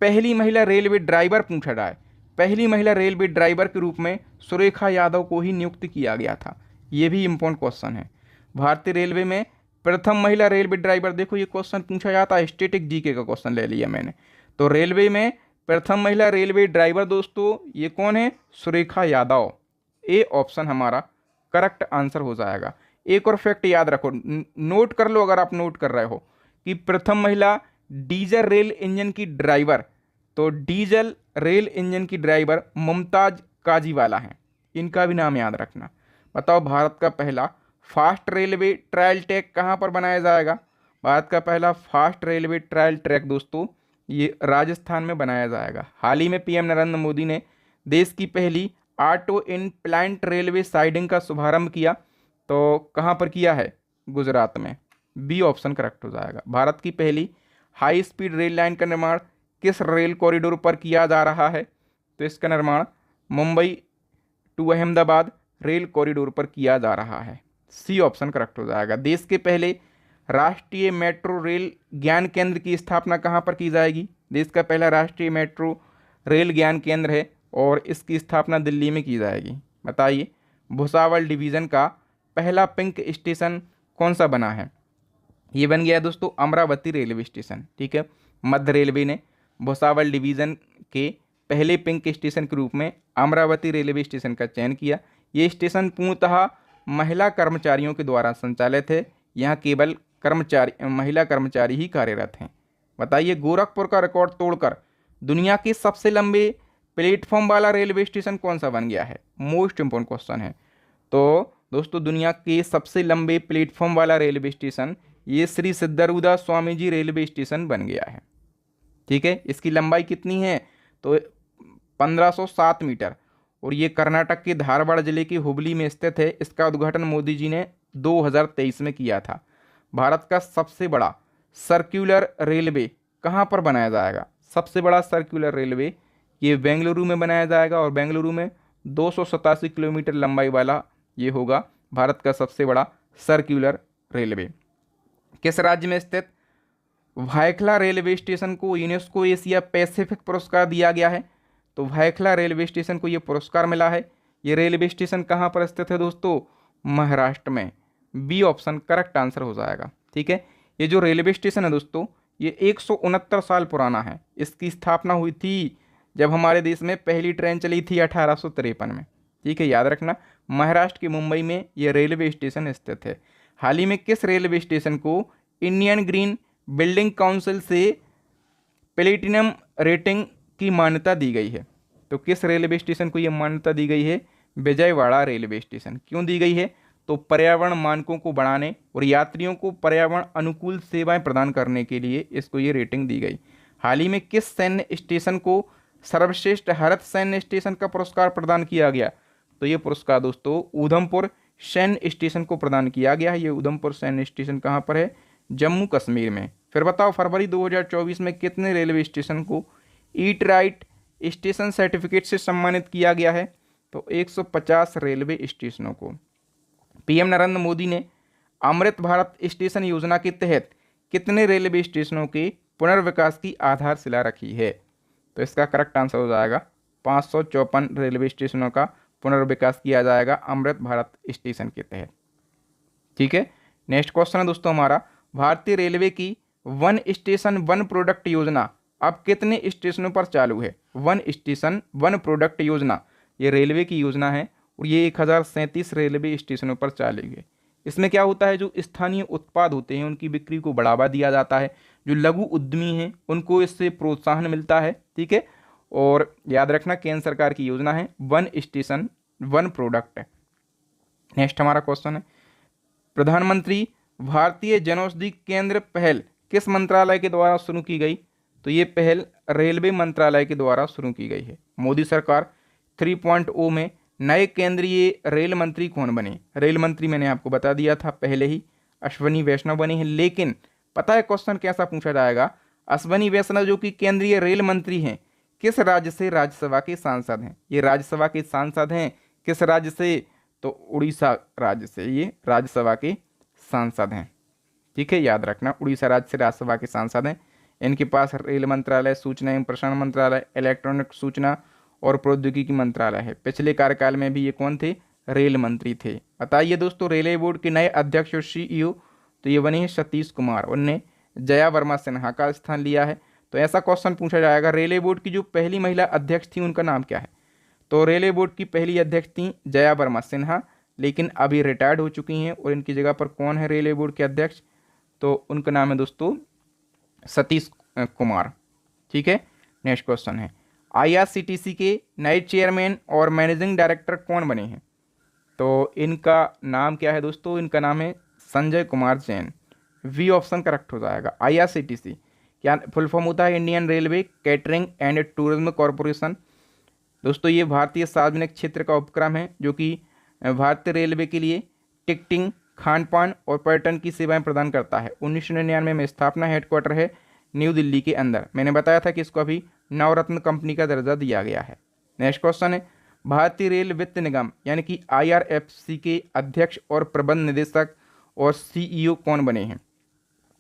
पहली महिला रेलवे ड्राइवर पूछा जाए, पहली महिला रेलवे ड्राइवर के रूप में सुरेखा यादव को ही नियुक्त किया गया था। ये भी इंपॉर्टेंट क्वेश्चन है। भारतीय रेलवे में प्रथम महिला रेलवे ड्राइवर, देखो ये क्वेश्चन पूछा जाता है, स्टैटिक जीके का क्वेश्चन ले लिया मैंने। तो रेलवे में प्रथम महिला रेलवे ड्राइवर दोस्तों ये कौन है? सुरेखा यादव। ए ऑप्शन हमारा करेक्ट आंसर हो जाएगा। एक और फैक्ट याद रखो, नोट कर लो अगर आप नोट कर रहे हो, कि प्रथम महिला डीजल रेल इंजन की ड्राइवर, तो डीजल रेल इंजन की ड्राइवर मुमताज काजीवाला हैं। इनका भी नाम याद रखना। बताओ, भारत का पहला फास्ट रेलवे ट्रायल ट्रैक कहाँ पर बनाया जाएगा? भारत का पहला फास्ट रेलवे ट्रायल ट्रैक दोस्तों ये राजस्थान में बनाया जाएगा। हाल ही में पीएम नरेंद्र मोदी ने देश की पहली auto in plant railway siding का शुभारंभ किया, तो कहाँ पर किया है? गुजरात में। बी ऑप्शन करेक्ट हो जाएगा। भारत की पहली हाई स्पीड रेल लाइन का निर्माण किस रेल कॉरिडोर पर किया जा रहा है? तो इसका निर्माण Mumbai to Ahmedabad rail corridor पर किया जा रहा है। सी ऑप्शन करेक्ट हो जाएगा। देश के पहले राष्ट्रीय मेट्रो रेल ज्ञान केंद्र की स्थापना कहाँ पर की जाएगी? देश का पहला राष्ट्रीय मेट्रो रेल ज्ञान केंद्र है और इसकी स्थापना दिल्ली में की जाएगी। बताइए, भुसावल डिवीज़न का पहला पिंक स्टेशन कौन सा बना है? ये बन गया दोस्तों अमरावती रेलवे स्टेशन। ठीक है, मध्य रेलवे ने भुसावल डिवीज़न के पहले पिंक स्टेशन के रूप में अमरावती रेलवे स्टेशन का चयन किया। ये स्टेशन पूर्णतः महिला कर्मचारियों के द्वारा संचालित है। यहाँ केवल महिला कर्मचारी ही कार्यरत हैं। बताइए, गोरखपुर का रिकॉर्ड तोड़कर दुनिया के सबसे लंबे प्लेटफॉर्म वाला रेलवे स्टेशन कौन सा बन गया है? मोस्ट इंपोर्टेंट क्वेश्चन है। तो दोस्तों, दुनिया के सबसे लंबे प्लेटफॉर्म वाला रेलवे स्टेशन ये श्री सिद्धारूढ़ा स्वामी जी रेलवे स्टेशन बन गया है। ठीक है, इसकी लंबाई कितनी है? तो 1507 मीटर, और ये कर्नाटक के धारवाड़ जिले के हुबली में स्थित है। इसका उद्घाटन मोदी जी ने 2023 में किया था। भारत का सबसे बड़ा सर्कुलर रेलवे कहाँ पर बनाया जाएगा? सबसे बड़ा सर्कुलर रेलवे ये बेंगलुरु में बनाया जाएगा, और बेंगलुरु में 287 किलोमीटर लंबाई वाला ये होगा भारत का सबसे बड़ा सर्कुलर रेलवे। किस राज्य में स्थित भायखला रेलवे स्टेशन को यूनेस्को एशिया पैसिफिक पुरस्कार दिया गया है? तो भायखला रेलवे स्टेशन को ये पुरस्कार मिला है। ये रेलवे स्टेशन कहाँ पर स्थित है दोस्तों? महाराष्ट्र में। बी ऑप्शन करेक्ट आंसर हो जाएगा। ठीक है, ये जो रेलवे स्टेशन है दोस्तों, ये 169 साल पुराना है। इसकी स्थापना हुई थी जब हमारे देश में पहली ट्रेन चली थी 1853 में। ठीक है, याद रखना, महाराष्ट्र के मुंबई में ये रेलवे स्टेशन स्थित है। हाल ही में किस रेलवे स्टेशन को इंडियन ग्रीन बिल्डिंग काउंसिल से प्लेटिनम रेटिंग की मान्यता दी गई है? तो किस रेलवे स्टेशन को यह मान्यता दी गई है? Vijayawada railway station. क्यों दी गई है? तो पर्यावरण मानकों को बढ़ाने और यात्रियों को पर्यावरण अनुकूल सेवाएं प्रदान करने के लिए इसको ये रेटिंग दी गई। हाल ही में किस सैन्य स्टेशन को सर्वश्रेष्ठ हरित सैन्य स्टेशन का पुरस्कार प्रदान किया गया? तो ये पुरस्कार दोस्तों उधमपुर सैन्य स्टेशन को प्रदान किया गया है। ये उधमपुर सैन्य स्टेशन कहाँ पर है? जम्मू कश्मीर में। फिर बताओ, फरवरी 2024 में कितने रेलवे स्टेशन को ईट राइट स्टेशन सर्टिफिकेट से सम्मानित किया गया है? तो 150 रेलवे स्टेशनों को। पीएम नरेंद्र मोदी ने अमृत भारत स्टेशन योजना के तहत कितने रेलवे स्टेशनों के पुनर्विकास की आधारशिला रखी है? तो इसका करेक्ट आंसर हो जाएगा 554 रेलवे स्टेशनों का पुनर्विकास किया जाएगा अमृत भारत स्टेशन के तहत। ठीक है, नेक्स्ट क्वेश्चन है दोस्तों हमारा, भारतीय रेलवे की वन स्टेशन वन प्रोडक्ट योजना अब कितने स्टेशनों पर चालू है? वन स्टेशन वन प्रोडक्ट योजना ये रेलवे की योजना है, और ये 1037 रेलवे स्टेशनों पर चालेगी। इसमें क्या होता है, जो स्थानीय उत्पाद होते हैं उनकी बिक्री को बढ़ावा दिया जाता है। जो लघु उद्यमी हैं उनको इससे प्रोत्साहन मिलता है। ठीक है, और याद रखना केंद्र सरकार की योजना है one station one product. Next हमारा क्वेश्चन है, प्रधानमंत्री भारतीय जनौषधि केंद्र पहल किस मंत्रालय के द्वारा शुरू की गई? तो ये पहल रेलवे मंत्रालय के द्वारा शुरू की गई है। मोदी सरकार 3.0 में नए केंद्रीय रेल मंत्री कौन बने? रेल मंत्री मैंने आपको बता दिया था पहले ही, अश्वनी वैष्णव बने हैं। लेकिन पता है क्वेश्चन कैसा पूछा जाएगा, अश्वनी वैष्णव जो कि केंद्रीय रेल मंत्री हैं, किस राज्य से राज्यसभा के सांसद हैं? ये राज्यसभा के सांसद हैं। किस राज्य से? तो उड़ीसा राज्य से ये राज्यसभा के सांसद हैं। ठीक है, याद रखना, उड़ीसा राज्य से राज्यसभा के सांसद हैं। इनके पास रेल मंत्रालय, सूचना एवं प्रसारण मंत्रालय, इलेक्ट्रॉनिक सूचना और प्रौद्योगिकी मंत्रालय है। पिछले कार्यकाल में भी ये कौन थे? रेल मंत्री थे। बताइए दोस्तों, रेलवे बोर्ड के नए अध्यक्ष और सीईओ तो ये बने हैं सतीश कुमार, उनने जया वर्मा सिन्हा का स्थान लिया है। तो ऐसा क्वेश्चन पूछा जाएगा, रेलवे बोर्ड की जो पहली महिला अध्यक्ष थी उनका नाम क्या है? तो रेलवे बोर्ड की पहली अध्यक्ष थी जया वर्मा सिन्हा, लेकिन अभी रिटायर्ड हो चुकी हैं, और इनकी जगह पर कौन है रेलवे बोर्ड के अध्यक्ष? तो उनका नाम है दोस्तों सतीश कुमार। ठीक है, नेक्स्ट क्वेश्चन है, आईआरसीटीसी के नए चेयरमैन और मैनेजिंग डायरेक्टर कौन बने हैं? तो इनका नाम क्या है दोस्तों? इनका नाम है Sanjay Kumar Jain. B option correct हो जाएगा। आईआरसीटीसी क्या फुल फॉर्म होता है? Indian railway catering and tourism corporation. दोस्तों ये भारतीय सार्वजनिक क्षेत्र का उपक्रम है जो कि भारतीय रेलवे के लिए टिकटिंग, खान पान और पर्यटन की सेवाएं प्रदान करता है। 1999 में स्थापना, हेडक्वार्टर है न्यू दिल्ली के अंदर। मैंने बताया था कि इसको अभी नवरत्न कंपनी का दर्जा दिया गया है। नेक्स्ट क्वेश्चन है, भारतीय रेल वित्त निगम यानी कि आईआरएफसी के अध्यक्ष और प्रबंध निदेशक और सीईओ कौन बने हैं?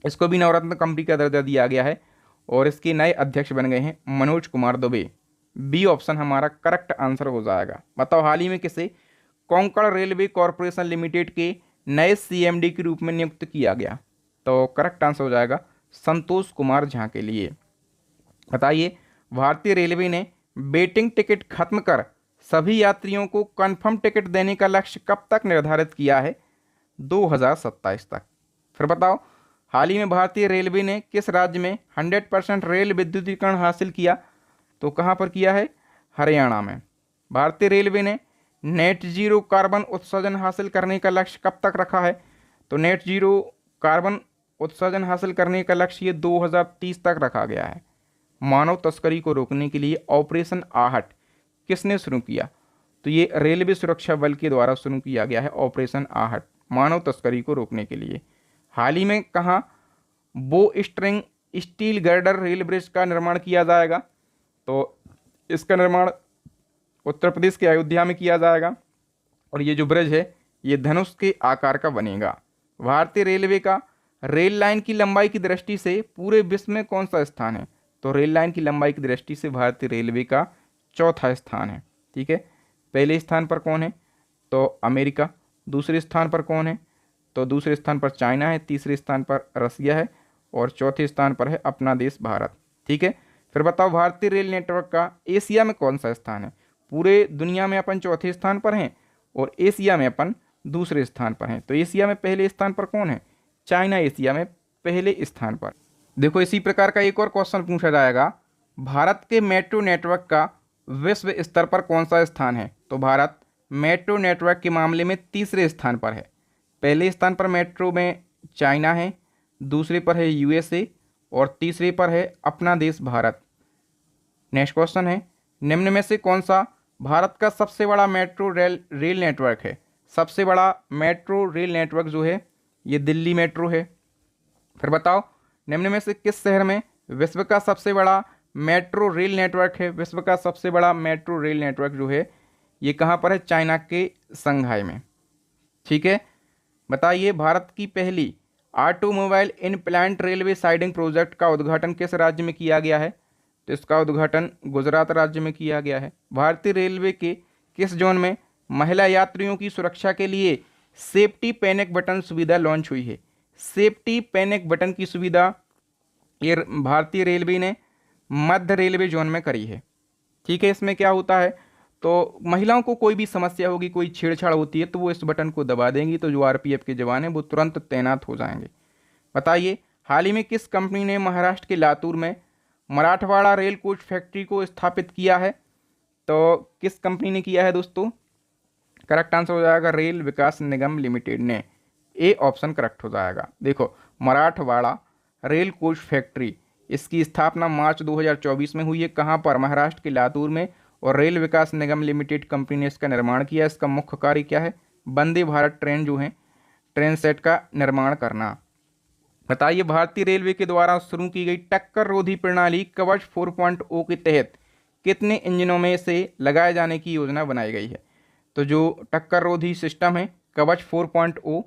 इसको भी नवरत्न कंपनी का दर्जा दिया गया है, और इसके नए अध्यक्ष बन गए हैं मनोज कुमार दुबे। बी ऑप्शन हमारा करेक्ट आंसर हो जाएगा। बताओ, हाल ही में किसे कोंकण रेलवे कॉरपोरेशन लिमिटेड के नए सीएमडी के रूप में नियुक्त किया गया? तो करेक्ट आंसर हो जाएगा संतोष कुमार झा के लिए। बताइए, भारतीय रेलवे ने वेटिंग टिकट खत्म कर सभी यात्रियों को कंफर्म टिकट देने का लक्ष्य कब तक निर्धारित किया है? 2027 तक। फिर बताओ, हाल ही में भारतीय रेलवे ने किस राज्य में 100% रेल विद्युतीकरण हासिल किया? तो कहाँ पर किया है? हरियाणा में। भारतीय रेलवे ने नेट जीरो कार्बन उत्सर्जन हासिल करने का लक्ष्य कब तक रखा है? तो नेट जीरो कार्बन उत्सर्जन हासिल करने का लक्ष्य ये 2030 तक रखा गया है। मानव तस्करी को रोकने के लिए ऑपरेशन आहट किसने शुरू किया? तो ये रेलवे सुरक्षा बल के द्वारा शुरू किया गया है ऑपरेशन आहट, मानव तस्करी को रोकने के लिए। हाल ही में कहाँ बो string steel girder rail bridge का निर्माण किया जाएगा? तो इसका निर्माण उत्तर प्रदेश के अयोध्या में किया जाएगा और ये जो ब्रिज है ये धनुष के आकार का बनेगा। भारतीय रेलवे का रेल लाइन की लंबाई की दृष्टि से पूरे विश्व में कौन सा स्थान है? तो रेल लाइन की लंबाई की दृष्टि से भारतीय रेलवे का चौथा स्थान है। ठीक है, पहले स्थान पर कौन है? तो अमेरिका। दूसरे स्थान पर कौन है? तो दूसरे स्थान पर चाइना है। तीसरे स्थान पर रसिया है और चौथे स्थान पर है अपना देश भारत। ठीक है, फिर बताओ भारतीय रेल नेटवर्क का एशिया में कौन सा स्थान है? पूरे दुनिया में अपन चौथे स्थान पर हैं और एशिया में अपन दूसरे स्थान पर हैं। तो एशिया में पहले स्थान पर कौन है? चाइना एशिया में पहले स्थान पर। देखो इसी प्रकार का एक और क्वेश्चन पूछा जाएगा, भारत के मेट्रो नेटवर्क का विश्व स्तर पर कौन सा स्थान है? तो भारत मेट्रो नेटवर्क के मामले में तीसरे स्थान पर है। पहले स्थान पर मेट्रो में चाइना है, दूसरे पर है यूएसए और तीसरे पर है अपना देश भारत। नेक्स्ट क्वेश्चन है, निम्न में से कौन सा भारत का सबसे बड़ा मेट्रो रेल नेटवर्क है? सबसे बड़ा मेट्रो रेल नेटवर्क जो है ये दिल्ली मेट्रो है। फिर बताओ निम्न में से किस शहर में विश्व का सबसे बड़ा मेट्रो रेल नेटवर्क है? विश्व का सबसे बड़ा मेट्रो रेल नेटवर्क जो है ये कहाँ पर है? चाइना के संघाई में। ठीक है, बताइए भारत की पहली automobile in plant railway siding project का उद्घाटन किस राज्य में किया गया है? तो इसका उद्घाटन गुजरात राज्य में किया गया है। भारतीय रेलवे के किस जोन में महिला यात्रियों की सुरक्षा के लिए सेफ्टी पैनिक बटन सुविधा लॉन्च हुई है? सेफ्टी पैनिक बटन की सुविधा ये भारतीय रेलवे ने मध्य रेलवे जोन में करी है। ठीक है, इसमें क्या होता है, तो महिलाओं को कोई भी समस्या होगी, कोई छेड़छाड़ होती है तो वो इस बटन को दबा देंगी तो जो आरपीएफ के जवान हैं वो तुरंत तैनात हो जाएंगे। बताइए हाल ही में किस कंपनी ने महाराष्ट्र के लातूर में मराठवाड़ा रेल कोच फैक्ट्री को स्थापित किया है? तो किस कंपनी ने किया है दोस्तों? करेक्ट आंसर हो जाएगा रेल विकास निगम लिमिटेड ने। ए ऑप्शन करेक्ट हो जाएगा। देखो मराठवाड़ा रेल कोच फैक्ट्री इसकी स्थापना मार्च 2024 में हुई है। कहाँ पर? महाराष्ट्र के लातूर में। और रेल विकास निगम लिमिटेड कंपनी ने इसका निर्माण किया। इसका मुख्य कार्य क्या है? वंदे भारत ट्रेन जो है ट्रेन सेट का निर्माण करना। बताइए भारतीय रेलवे के द्वारा शुरू की गई टक्कर रोधी प्रणाली कवच 4.0 के तहत कितने इंजनों में से लगाए जाने की योजना बनाई गई है? तो जो टक्कर रोधी सिस्टम है कवच 4.0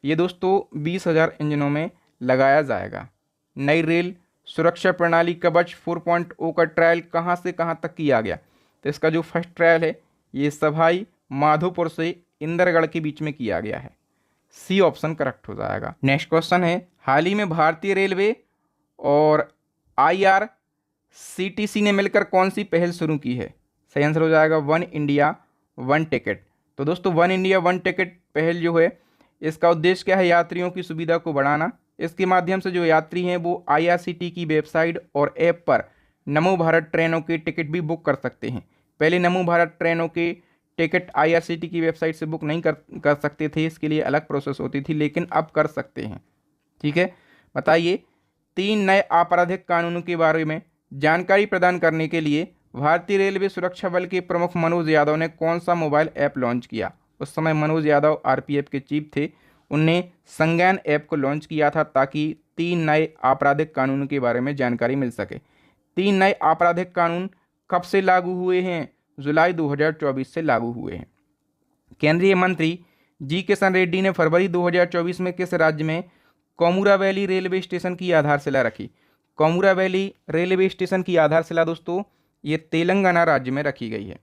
ये दोस्तों 20,000 इंजनों में लगाया जाएगा। नई रेल सुरक्षा प्रणाली कवच 4.0 का ट्रायल कहाँ से कहाँ तक किया गया? तो इसका जो फर्स्ट ट्रायल है ये सभाई माधोपुर से इंदरगढ़ के बीच में किया गया है। सी ऑप्शन करेक्ट हो जाएगा। नेक्स्ट क्वेश्चन है, हाल ही में भारतीय रेलवे और IRCTC ने मिलकर कौन सी पहल शुरू की है? सही आंसर हो जाएगा वन इंडिया वन टिकट। तो दोस्तों वन इंडिया वन टिकट पहल जो है इसका उद्देश्य क्या है? यात्रियों की सुविधा को बढ़ाना। इसके माध्यम से जो यात्री हैं वो IRCTC की वेबसाइट और ऐप पर नमो भारत ट्रेनों के टिकट भी बुक कर सकते हैं। पहले नमो भारत ट्रेनों के टिकट IRCTC की वेबसाइट से बुक नहीं कर सकते थे, इसके लिए अलग प्रोसेस होती थी, लेकिन अब कर सकते हैं। ठीक है, बताइए 3 नए आपराधिक कानूनों के बारे में जानकारी प्रदान करने के लिए भारतीय रेलवे सुरक्षा बल के प्रमुख मनोज यादव ने कौन सा मोबाइल ऐप लॉन्च किया? उस समय मनोज यादव RPF के चीफ थे, उनने संज्ञान ऐप को लॉन्च किया था ताकि 3 नए आपराधिक कानूनों के बारे में जानकारी मिल सके। 3 नए आपराधिक कानून कब से लागू हुए हैं? जुलाई 2024 से लागू हुए हैं। केंद्रीय मंत्री जी किशन रेड्डी ने फरवरी 2024 में किस राज्य में कोमुरा वैली रेलवे स्टेशन की आधारशिला रखी? कोमुरा वैली रेलवे स्टेशन की आधारशिला दोस्तों ये तेलंगाना राज्य में रखी गई है।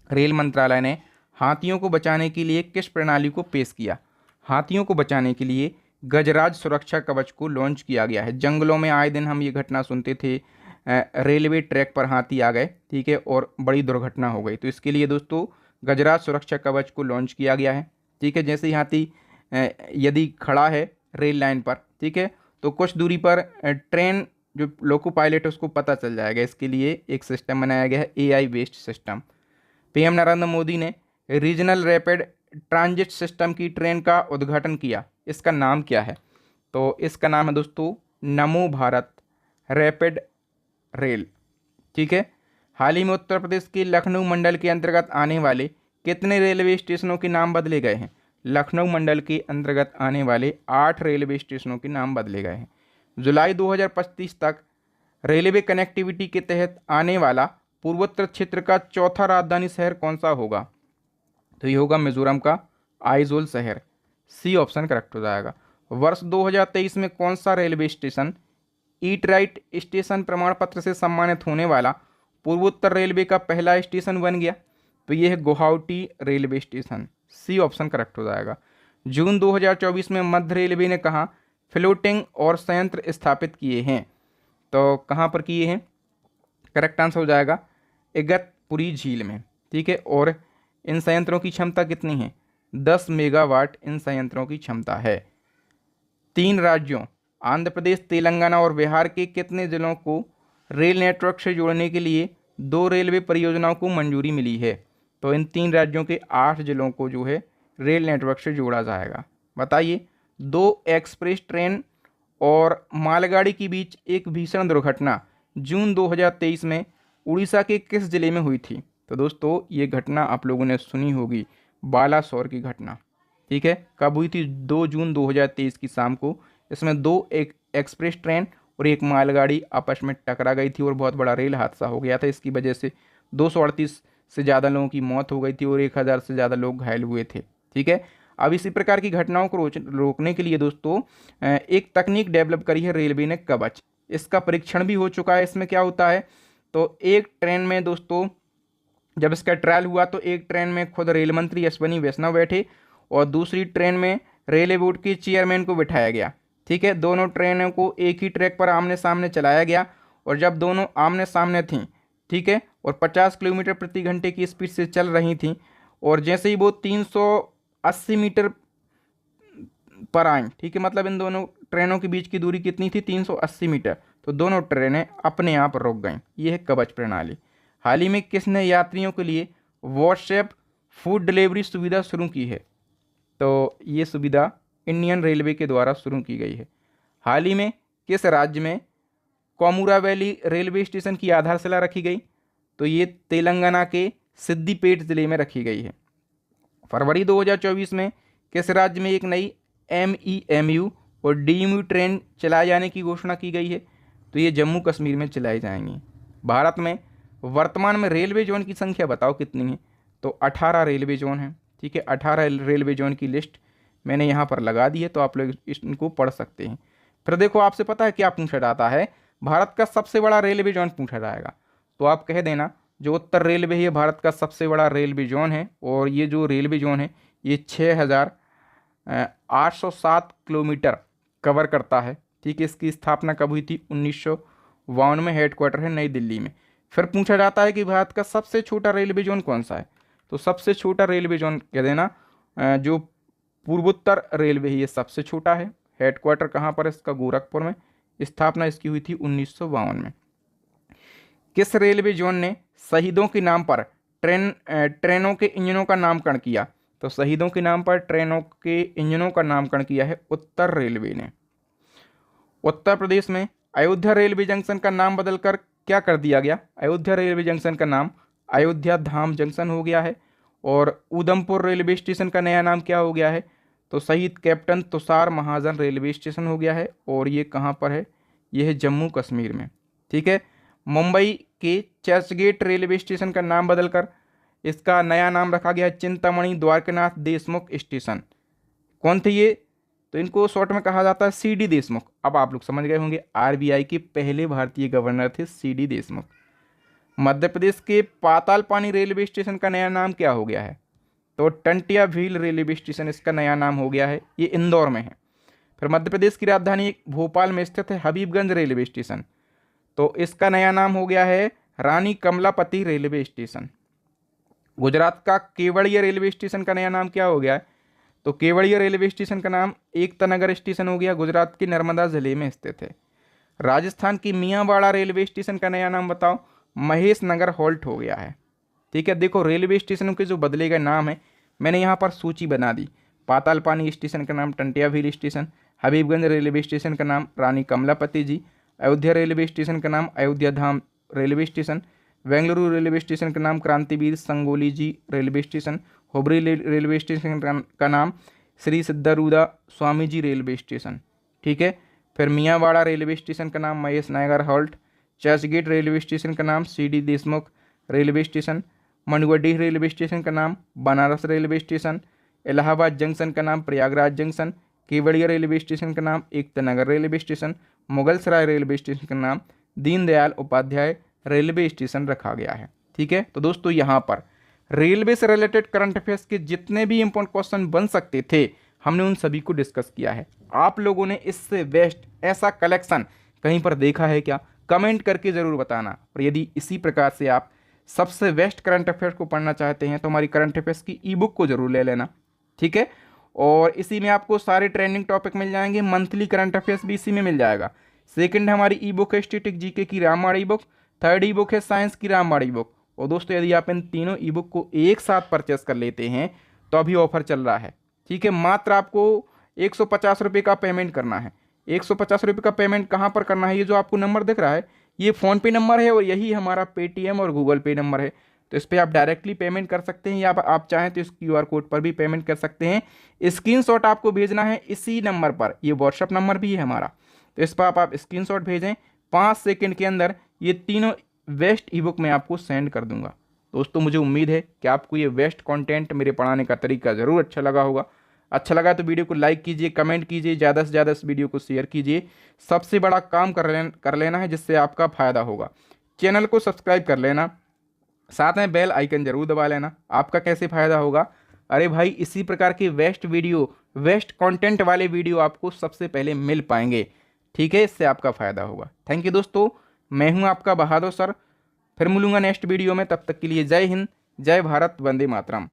रेल मंत्रालय ने हाथियों को बचाने के लिए किस प्रणाली को पेश किया? हाथियों को बचाने के लिए गजराज सुरक्षा कवच को लॉन्च किया गया है। जंगलों में आए दिन हम ये घटना सुनते थे, रेलवे ट्रैक पर हाथी आ गए, ठीक है, और बड़ी दुर्घटना हो गई। तो इसके लिए दोस्तों गजराज सुरक्षा कवच को लॉन्च किया गया है। ठीक है, जैसे ही हाथी यदि खड़ा है रेल लाइन पर, ठीक है, तो कुछ दूरी पर ट्रेन जो लोको पायलट है उसको पता चल जाएगा। इसके लिए एक सिस्टम बनाया गया है AI based system. PM Narendra Modi ने रीजनल रैपिड ट्रांजिट सिस्टम की ट्रेन का उद्घाटन किया। इसका नाम क्या है? तो इसका नाम है दोस्तों नमो भारत रैपिड रेल। ठीक है, हाल ही में उत्तर प्रदेश के लखनऊ मंडल के अंतर्गत आने वाले कितने रेलवे स्टेशनों के नाम बदले गए हैं? लखनऊ मंडल के अंतर्गत आने वाले 8 रेलवे स्टेशनों के नाम बदले गए हैं। जुलाई 2025 तक रेलवे कनेक्टिविटी के तहत आने वाला पूर्वोत्तर क्षेत्र का चौथा राजधानी शहर कौन सा होगा? तो ये होगा मिजोरम का आइजोल शहर। सी ऑप्शन करेक्ट हो जाएगा। वर्ष 2023 में कौन सा railway station eat right station प्रमाण पत्र से सम्मानित होने वाला पूर्वोत्तर रेलवे का पहला स्टेशन बन गया? तो ये है Guwahati railway station. C option correct हो जाएगा। जून 2024 में मध्य रेलवे ने कहाँ फ्लोटिंग और संयंत्र स्थापित किए हैं? तो कहाँ पर किए हैं? करेक्ट आंसर हो जाएगा इगतपुरी झील में। ठीक है, और इन संयंत्रों की क्षमता कितनी है? 10 मेगावाट इन संयंत्रों की क्षमता है। 3 राज्यों आंध्र प्रदेश, तेलंगाना और बिहार के कितने जिलों को रेल नेटवर्क से जोड़ने के लिए 2 रेलवे परियोजनाओं को मंजूरी मिली है? तो इन 3 राज्यों के 8 जिलों को जो है रेल नेटवर्क से जोड़ा जाएगा। बताइए, 2 एक्सप्रेस ट्रेन और मालगाड़ी के बीच एक भीषण दुर्घटना जून 2023 में उड़ीसा के किस जिले में हुई थी? तो दोस्तों ये घटना आप लोगों ने सुनी होगी, बालासोर की घटना। ठीक है, कब हुई थी? 2 जून 2023 की शाम को। इसमें 2 एक एक्सप्रेस ट्रेन और एक मालगाड़ी आपस में टकरा गई थी और बहुत बड़ा रेल हादसा हो गया था। इसकी वजह से 238 से ज़्यादा लोगों की मौत हो गई थी और 1000 से ज़्यादा लोग घायल हुए थे। ठीक है, अब इसी प्रकार की घटनाओं को रोकने के लिए दोस्तों एक तकनीक डेवलप करी है रेलवे ने, कवच। इसका परीक्षण भी हो चुका है। इसमें क्या होता है, तो एक ट्रेन में दोस्तों जब इसका ट्रायल हुआ तो एक ट्रेन में खुद रेल मंत्री अश्विनी वैष्णव बैठे और दूसरी ट्रेन में रेलवे बोर्ड के चेयरमैन को बिठाया गया। ठीक है, दोनों ट्रेनों को एक ही ट्रैक पर आमने सामने चलाया गया और जब दोनों आमने सामने थीं, ठीक है, और 50 किलोमीटर प्रति घंटे की स्पीड से चल रही थीं और जैसे ही वो 380 मीटर पर आए, ठीक है, मतलब इन दोनों ट्रेनों के बीच की दूरी कितनी थी? 380 मीटर। तो दोनों ट्रेनें अपने आप रुक गईं। ये है कवच प्रणाली। हाल ही में किसने यात्रियों के लिए व्हाट्सएप फूड डिलीवरी सुविधा शुरू की है? तो ये सुविधा इंडियन रेलवे के द्वारा शुरू की गई है। हाल ही में किस राज्य में कोमुरा वैली रेलवे स्टेशन की आधारशिला रखी गई? तो ये तेलंगाना के सिद्दीपेट जिले में रखी गई है। फरवरी 2024 में किस राज्य में एक नई MEMU और DMU ट्रेन चलाए जाने की घोषणा की गई है? तो ये जम्मू कश्मीर में चलाई जाएंगी। भारत में वर्तमान में रेलवे जोन की संख्या बताओ कितनी है? तो 18 रेलवे जोन है। ठीक है, 18 रेलवे जोन की लिस्ट मैंने यहाँ पर लगा दी है, तो आप लोग इनको पढ़ सकते हैं। फिर देखो, आपसे पता है क्या पूछा जाता है? भारत का सबसे बड़ा रेलवे जोन पूछा जाएगा, तो आप कह देना जो उत्तर रेलवे है भारत का सबसे बड़ा रेलवे जोन है और ये जो रेलवे जोन है ये 6807 किलोमीटर कवर करता है। ठीक है, इसकी स्थापना कब हुई थी? 1952 में। हेडक्वार्टर है नई दिल्ली में। फिर पूछा जाता है कि भारत का सबसे छोटा रेलवे जोन कौन सा है? तो सबसे छोटा रेलवे जोन कह देना जो पूर्वोत्तर रेलवे है, ये सबसे छोटा है। हेडक्वार्टर कहाँ पर है इसका? गोरखपुर में। स्थापना इसकी हुई थी 1952 में। किस रेलवे जोन ने शहीदों के नाम पर ट्रेनों के इंजनों का नामकरण किया? तो शहीदों के नाम पर ट्रेनों के इंजनों का नामकरण किया है उत्तर रेलवे ने। उत्तर प्रदेश में अयोध्या रेलवे जंक्शन का नाम बदलकर क्या कर दिया गया? अयोध्या रेलवे जंक्शन का नाम अयोध्या धाम जंक्शन हो गया है। और उधमपुर रेलवे स्टेशन का नया नाम क्या हो गया है? तो शहीद कैप्टन तुषार महाजन रेलवे स्टेशन हो गया है। और ये कहाँ पर है? ये है जम्मू कश्मीर में। ठीक है, मुंबई के चर्चगेट रेलवे स्टेशन का नाम बदलकर इसका नया नाम रखा गया है चिंतामणि द्वारकानाथ देशमुख स्टेशन। कौन थे ये? तो इनको शॉर्ट में कहा जाता है CD देशमुख। अब आप लोग समझ गए होंगे, RBI के पहले भारतीय गवर्नर थे CD देशमुख। मध्य प्रदेश के पातालपानी रेलवे स्टेशन का नया नाम क्या हो गया है? तो टंटिया भील रेलवे स्टेशन इसका नया नाम हो गया है। ये इंदौर में है। फिर मध्य प्रदेश की राजधानी भोपाल में स्थित है हबीबगंज रेलवे स्टेशन, तो इसका नया नाम हो गया है रानी कमलापति रेलवे स्टेशन। गुजरात का केवड़िया रेलवे स्टेशन का नया नाम क्या हो गया है? तो केवड़िया रेलवे स्टेशन का नाम एकता नगर स्टेशन हो गया, गुजरात के नर्मदा जिले में स्थित है। राजस्थान की मियांवाड़ा रेलवे स्टेशन का नया नाम बताओ? महेश नगर हॉल्ट हो गया है। ठीक है, देखो रेलवे स्टेशनों के जो बदले गए नाम है मैंने यहाँ पर सूची बना दी। पातालपानी स्टेशन का नाम Tantia Bhil station, Habibganj railway station का नाम रानी कमलापति जी, अयोध्या रेलवे स्टेशन का नाम Ayodhya Dham railway station, Bengaluru railway station का नाम Krantiveer Sangolli ji railway station. Hubli railway station का नाम श्री सिद्धारूढ़ा स्वामी जी रेलवे स्टेशन, ठीक है। फिर मियांवाड़ा रेलवे स्टेशन का नाम Mahesh Naigar halt. Churchgate railway station का नाम C D. Deshmukh railway station. Manugarhi railway station का नाम Banaras railway station. Allahabad junction का नाम Prayagraj junction. Kevadia railway station का नाम Ekta Nagar railway station. Mughalsarai railway station का नाम दीनदयाल उपाध्याय रेलवे स्टेशन रखा गया है, ठीक है। तो दोस्तों यहाँ पर रेलवे से रिलेटेड करंट अफेयर्स के जितने भी इंपॉर्टेंट क्वेश्चन बन सकते थे हमने उन सभी को डिस्कस किया है। आप लोगों ने इससे बेस्ट ऐसा कलेक्शन कहीं पर देखा है क्या? कमेंट करके ज़रूर बताना। और यदि इसी प्रकार से आप सबसे बेस्ट करंट अफेयर्स को पढ़ना चाहते हैं तो हमारी करंट अफेयर्स की ई बुक को जरूर ले लेना, ठीक है। और इसी में आपको सारे ट्रेंडिंग टॉपिक मिल जाएंगे, मंथली करंट अफेयर्स भी इसी में मिल जाएगा। सेकंड हमारी ई बुक है स्टैटिक जीके की रामबाण ई बुक। थर्ड ई बुक है साइंस की रामबाण ई बुक। और दोस्तों यदि आप इन तीनों ई बुक को एक साथ परचेस कर लेते हैं तो अभी ऑफर चल रहा है, ठीक है। मात्र आपको 150 रुपये का पेमेंट करना है। 150 रुपये का पेमेंट कहाँ पर करना है? ये जो आपको नंबर दिख रहा है ये फ़ोनपे नंबर है और यही हमारा पेटीएम और गूगल पे नंबर है। तो इस पर आप डायरेक्टली पेमेंट कर सकते हैं या आप चाहें तो इस QR कोड पर भी पेमेंट कर सकते हैं। स्क्रीनशॉट आपको भेजना है इसी नंबर पर, ये व्हाट्सअप नंबर भी है हमारा। तो इस पर आप स्क्रीनशॉट भेजें, 5 सेकंड के अंदर ये तीनों वेस्ट ई बुक मैं आपको सेंड कर दूंगा। दोस्तों मुझे उम्मीद है कि आपको ये वेस्ट कंटेंट मेरे पढ़ाने का तरीका ज़रूर अच्छा लगा होगा। अच्छा लगा तो वीडियो को लाइक कीजिए, कमेंट कीजिए, ज़्यादा से ज़्यादा इस वीडियो को शेयर कीजिए। सबसे बड़ा काम कर लेना है जिससे आपका फ़ायदा होगा। चैनल को सब्सक्राइब कर लेना, साथ में बेल आइकन जरूर दबा लेना। आपका कैसे फ़ायदा होगा? अरे भाई इसी प्रकार के वेस्ट वीडियो, वेस्ट कंटेंट वाले वीडियो आपको सबसे पहले मिल पाएंगे, ठीक है। इससे आपका फ़ायदा होगा। थैंक यू दोस्तों, मैं हूं आपका बहादुर सर। फिर मिलूंगा नेक्स्ट वीडियो में, तब तक के लिए जय हिंद, जय भारत, वंदे मातरम।